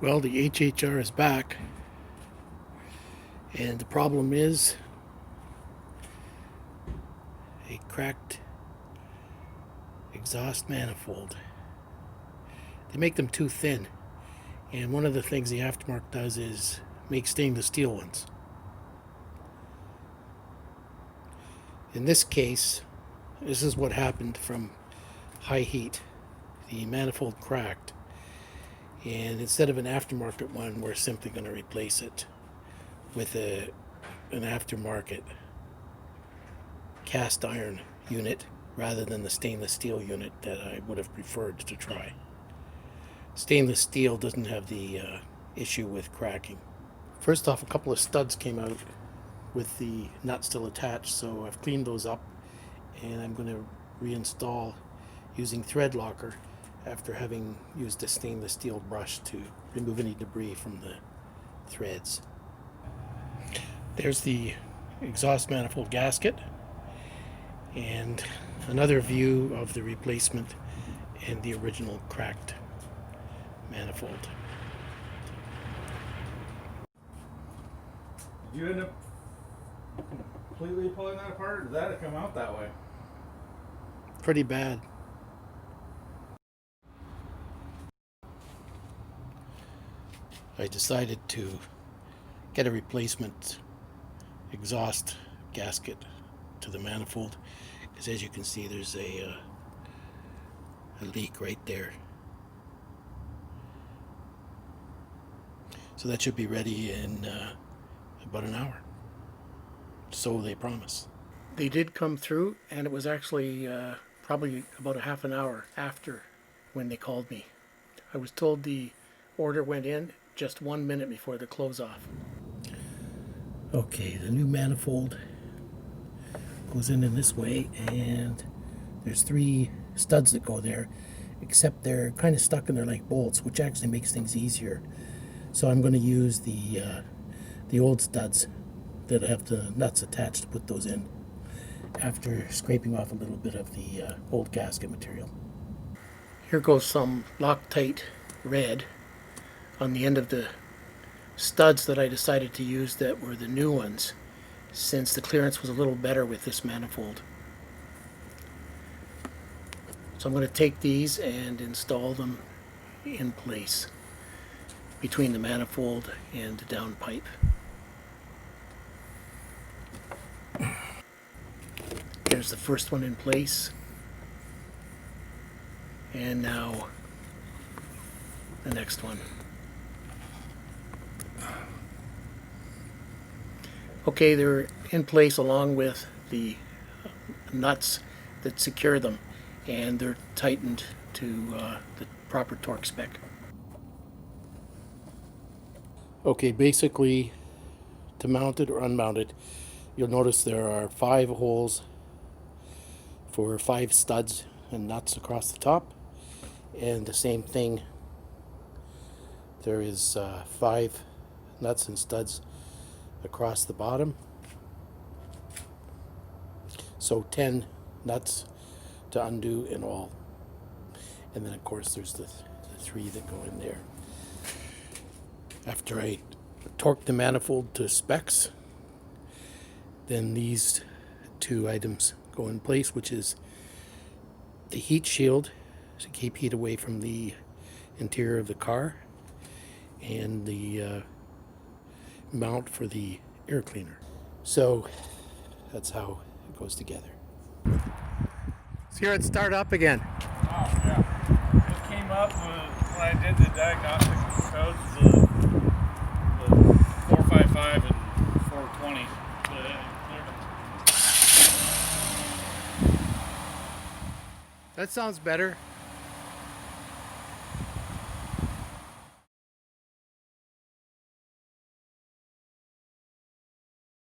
Well, the HHR is back, and the problem is a cracked exhaust manifold. They make them too thin, and one of the things the aftermarket does is make stainless steel ones. In this case, this is what happened from high heat. The manifold cracked, and instead of an aftermarket one, we're simply going to replace it with an aftermarket cast iron unit rather than the stainless steel unit that I would have preferred to try. Stainless steel doesn't have the issue with cracking. First off, a couple of studs came out with the nut still attached, so I've cleaned those up, and I'm going to reinstall using thread locker after having used a stainless steel brush to remove any debris from the threads. There's the exhaust manifold gasket and another view of the replacement and the original cracked manifold. Did you end up completely pulling that apart, or did that come out that way? Pretty bad. I decided to get a replacement exhaust gasket to the manifold, because as you can see, there's a leak right there. So that should be ready in about an hour. So they promise. They did come through, and it was actually probably about a half an hour after when they called me. I was told the order went in just 1 minute before the close off. Okay, the new manifold goes in this way, and there's 3 studs that go there, except they're kind of stuck in there like bolts, which actually makes things easier. So I'm going to use the old studs that have the nuts attached to put those in after scraping off a little bit of the old gasket material. Here goes some Loctite red on the end of the studs that I decided to use that were the new ones, since the clearance was a little better with this manifold. So I'm going to take these and install them in place between the manifold and the downpipe. There's the first one in place, and now the next one. Okay, they're in place along with the nuts that secure them, and they're tightened to the proper torque spec. Okay, basically, to mount it or unmount it, you'll notice there are 5 holes for 5 studs and nuts across the top, and the same thing, there is 5 nuts and studs across the bottom, so 10 nuts to undo in all, and then of course there's the 3 that go in there. After I torque the manifold to specs, then these 2 items go in place, which is the heat shield to keep heat away from the interior of the car, and the mount for the air cleaner. So that's how it goes together. So here it start up again. Oh, yeah. It came up when I did the diagnostic codes, the 455 and 420. That sounds better.